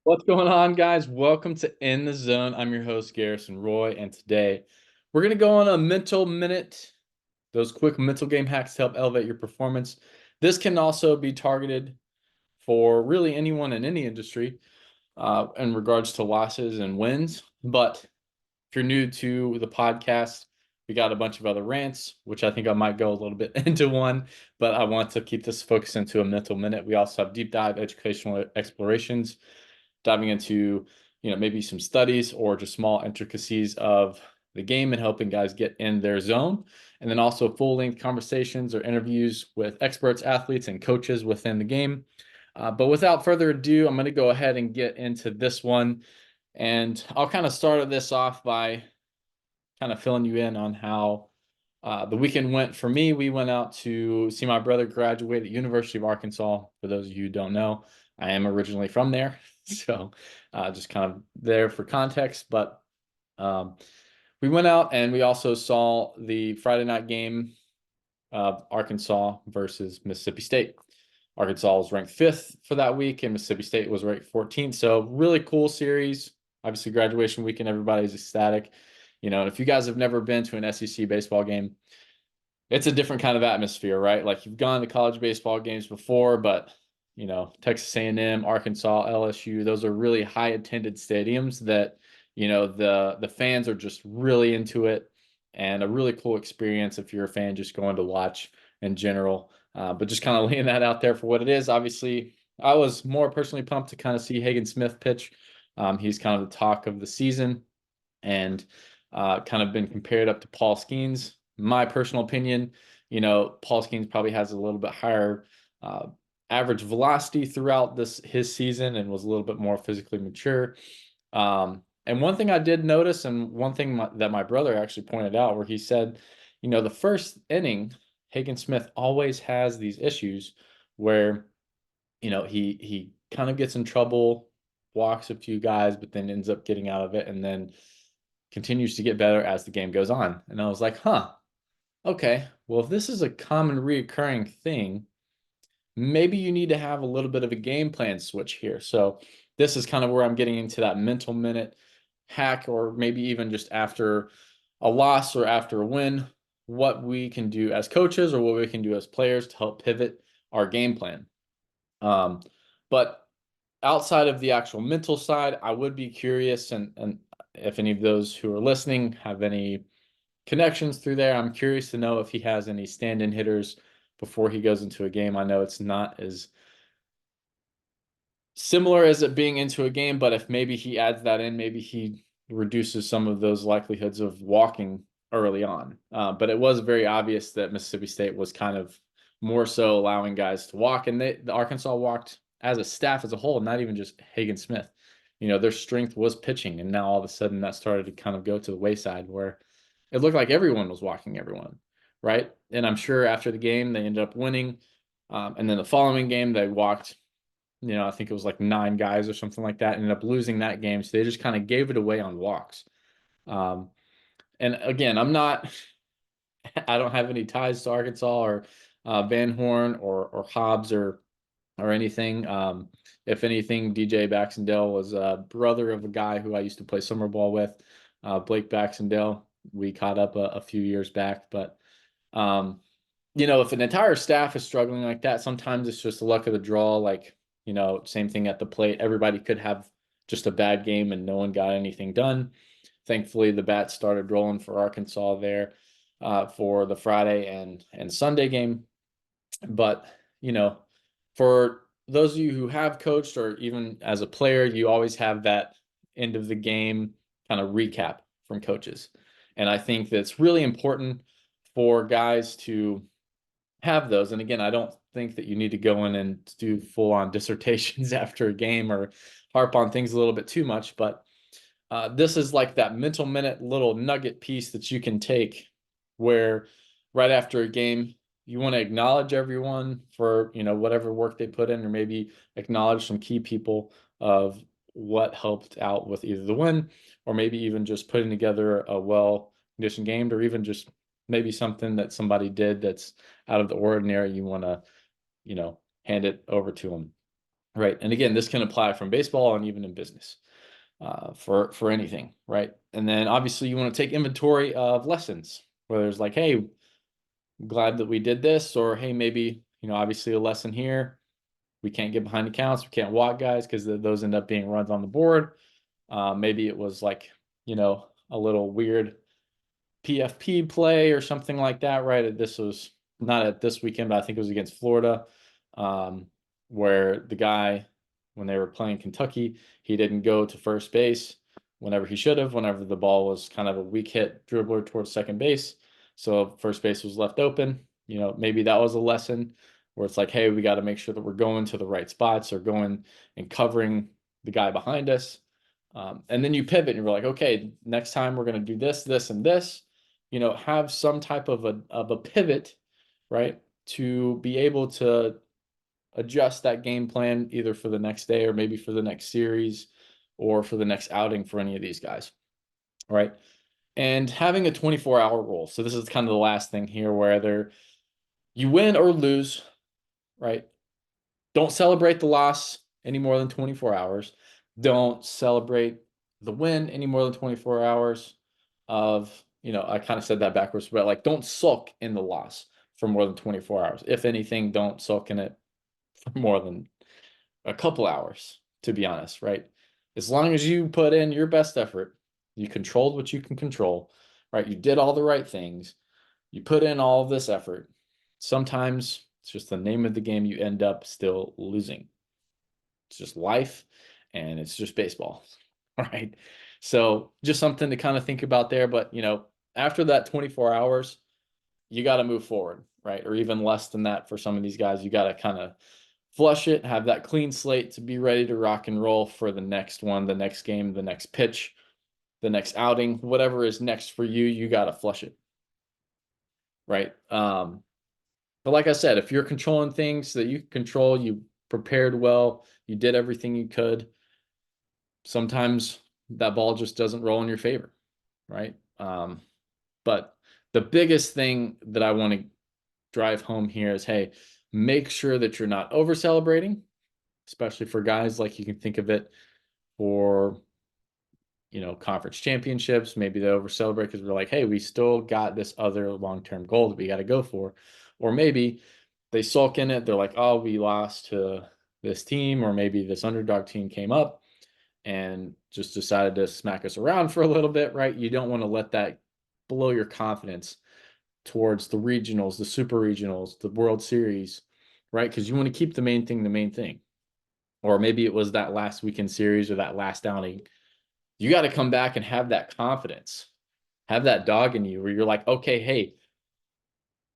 What's going on, guys? Welcome to In the Zone. I'm your host, Garrison Roy, and today we're going to go on a mental minute, those quick mental game hacks to help elevate your performance. This can also be targeted for really anyone in any industry in regards to losses and wins. But if you're new to the podcast, we got a bunch of other rants, which I think I might go a little bit into one, but I want to keep this focused into a mental minute. We also have deep dive educational explorations diving into, maybe some studies or just small intricacies of the game and helping guys get in their zone. And then also full-length conversations or interviews with experts, athletes, and coaches within the game. But without further ado, I'm going to go ahead and get into this one. And I'll kind of start this off by kind of filling you in on how the weekend went for me. We went out to see my brother graduate at University of Arkansas. For those of you who don't know, I am originally from there. So just kind of there for context. But we went out and we also saw the Friday night game of Arkansas versus Mississippi State. Arkansas was ranked 5th for that week, and Mississippi State was ranked 14th. So really cool series. Obviously, graduation weekend, everybody's ecstatic. And if you guys have never been to an SEC baseball game, it's a different kind of atmosphere, right? Like you've gone to college baseball games before, but Texas A&M, Arkansas, LSU, those are really high attended stadiums that, the fans are just really into it, and a really cool experience if you're a fan just going to watch in general. But just kind of laying that out there for what it is. Obviously, I was more personally pumped to kind of see Hagen Smith pitch. He's kind of the talk of the season, and kind of been compared up to Paul Skeens. My personal opinion, Paul Skeens probably has a little bit higher average velocity throughout his season and was a little bit more physically mature. And one thing I did notice, and one thing that my brother actually pointed out, where he said, the first inning, Hagen Smith always has these issues where, he kind of gets in trouble, walks a few guys, but then ends up getting out of it, and then continues to get better as the game goes on. And I was like, huh, okay, well, if this is a common reoccurring thing, maybe you need to have a little bit of a game plan switch here. So this is kind of where I'm getting into that mental minute hack, or maybe even just after a loss or after a win, what we can do as coaches or what we can do as players to help pivot our game plan. But outside of the actual mental side, I would be curious, and if any of those who are listening have any connections through there, I'm curious to know if he has any stand-in hitters before he goes into a game. I know it's not as similar as it being into a game, but if maybe he adds that in, maybe he reduces some of those likelihoods of walking early on. But it was very obvious that Mississippi State was kind of more so allowing guys to walk, and the Arkansas walked as a staff as a whole, not even just Hagen Smith. Their strength was pitching, and now all of a sudden that started to kind of go to the wayside where it looked like everyone was walking everyone, right? And I'm sure after the game they ended up winning, and then the following game they walked, I think it was like 9 guys or something like that, ended up losing that game. So they just kind of gave it away on walks. And again, I don't have any ties to Arkansas or Van Horn or Hobbs or anything. If anything, DJ Baxendale was a brother of a guy who I used to play summer ball with, Blake Baxendale. We caught up a few years back, but if an entire staff is struggling like that, sometimes it's just the luck of the draw. Like, same thing at the plate. Everybody could have just a bad game and no one got anything done. Thankfully, the bats started rolling for Arkansas there for the Friday and Sunday game. But, for those of you who have coached or even as a player, you always have that end of the game kind of recap from coaches. And I think that's really important for guys to have those. And again, I don't think that you need to go in and do full on dissertations after a game or harp on things a little bit too much. But this is like that mental minute little nugget piece that you can take where right after a game, you want to acknowledge everyone for, whatever work they put in, or maybe acknowledge some key people of what helped out with either the win or maybe even just putting together a well-conditioned game, or even just maybe something that somebody did that's out of the ordinary. You want to, hand it over to them. right? And again, this can apply from baseball and even in business, for anything, right? And then obviously you want to take inventory of lessons, whether it's like, hey, glad that we did this, or hey, maybe, obviously a lesson here. We can't get behind the counts. We can't walk guys because those end up being runs on the board. Maybe it was like, a little weird PFP play or something like that, right? This was not at this weekend, but I think it was against Florida, um, where the guy, when they were playing Kentucky, he didn't go to first base whenever he should have, whenever the ball was kind of a weak hit dribbler towards second base. So first base was left open. Maybe that was a lesson where it's like, hey, we got to make sure that we're going to the right spots or going and covering the guy behind us. And then you pivot and you're like, okay, next time we're going to do this, this, and this. Have some type of a pivot, right, to be able to adjust that game plan either for the next day or maybe for the next series or for the next outing for any of these guys, right? And having a 24-hour rule. So this is kind of the last thing here, whether you win or lose, right? Don't celebrate the loss any more than 24 hours. Don't celebrate the win any more than 24 hours of, I kind of said that backwards, but like don't sulk in the loss for more than 24 hours. If anything, don't sulk in it for more than a couple hours, to be honest, right? As long as you put in your best effort, you controlled what you can control, right? You did all the right things, you put in all of this effort. Sometimes it's just the name of the game, you end up still losing. It's just life and it's just baseball, right? So just something to kind of think about there. But, after that 24 hours, you got to move forward, right? Or even less than that for some of these guys. You got to kind of flush it, have that clean slate to be ready to rock and roll for the next one, the next game, the next pitch, the next outing, whatever is next for you, you got to flush it, right? But like I said, if you're controlling things that you can control, you prepared well, you did everything you could, sometimes that ball just doesn't roll in your favor, right? But the biggest thing that I want to drive home here is, hey, make sure that you're not over celebrating, especially for guys. Like you can think of it for, conference championships. Maybe they over celebrate because we're like, hey, we still got this other long-term goal that we got to go for. Or maybe they sulk in it. They're like, oh, we lost to this team, or maybe this underdog team came up and just decided to smack us around for a little bit, right? You don't want to let that blow your confidence towards the regionals, the super regionals, the World Series, right? Because you want to keep the main thing the main thing. Or maybe it was that last weekend series or that last outing. You got to come back and have that confidence, have that dog in you where you're like, okay, hey,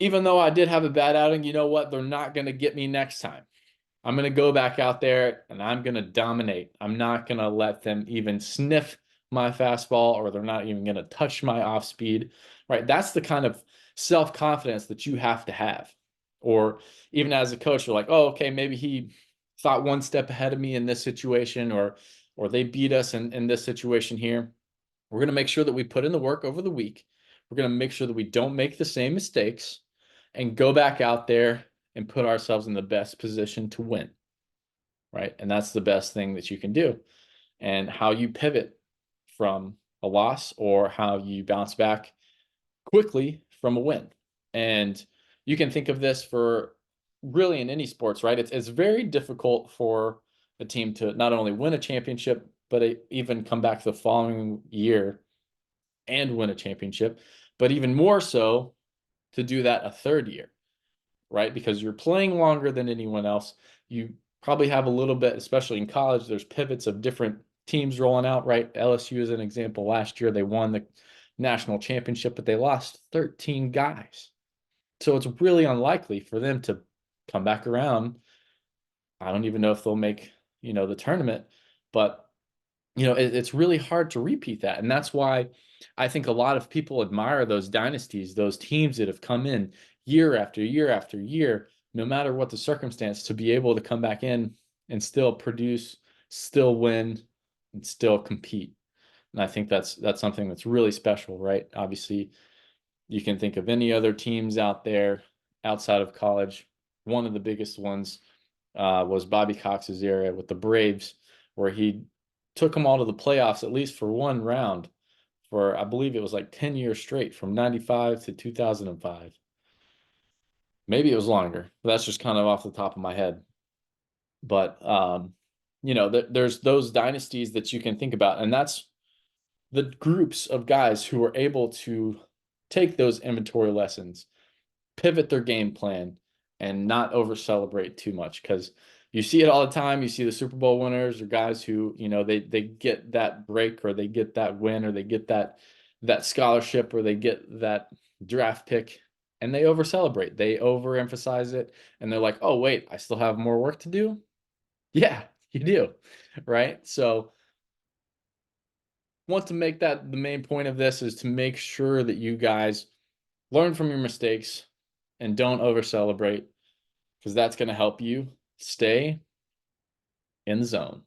even though I did have a bad outing, you know what? They're not going to get me next time. I'm going to go back out there and I'm going to dominate. I'm not going to let them even sniff my fastball, or they're not even going to touch my off speed, right? That's the kind of self-confidence that you have to have. Or even as a coach, you're like, oh, okay, maybe he thought one step ahead of me in this situation, or they beat us in this situation here. We're going to make sure that we put in the work over the week. We're going to make sure that we don't make the same mistakes and go back out there and put ourselves in the best position to win, right? And that's the best thing that you can do. And how you pivot from a loss or how you bounce back quickly from a win. And you can think of this for really in any sports, right? It's very difficult for a team to not only win a championship, but even come back the following year and win a championship, but even more so to do that a third year, right? Because you're playing longer than anyone else. You probably have a little bit, especially in college, there's pivots of different teams rolling out, right? LSU is an example. Last year, they won the national championship, but they lost 13 guys. So it's really unlikely for them to come back around. I don't even know if they'll make, the tournament, but it's really hard to repeat that. And that's why I think a lot of people admire those dynasties, those teams that have come in year after year after year, no matter what the circumstance, to be able to come back in and still produce, still win, and still compete. And I think that's something that's really special, right? Obviously, you can think of any other teams out there outside of college. One of the biggest ones was Bobby Cox's era with the Braves, where he took them all to the playoffs at least for one round for, I believe it was like 10 years straight from 95 to 2005. Maybe it was longer. But that's just kind of off the top of my head. But there's those dynasties that you can think about, and that's the groups of guys who are able to take those inventory lessons, pivot their game plan, and not over celebrate too much, because you see it all the time. You see the Super Bowl winners or guys who, they get that break, or they get that win, or they get that scholarship, or they get that draft pick, and they over celebrate. They overemphasize it, and they're like, "Oh, wait, I still have more work to do." Yeah, you do, right? So want to make that the main point of this is to make sure that you guys learn from your mistakes and don't over celebrate, because that's going to help you stay in the zone.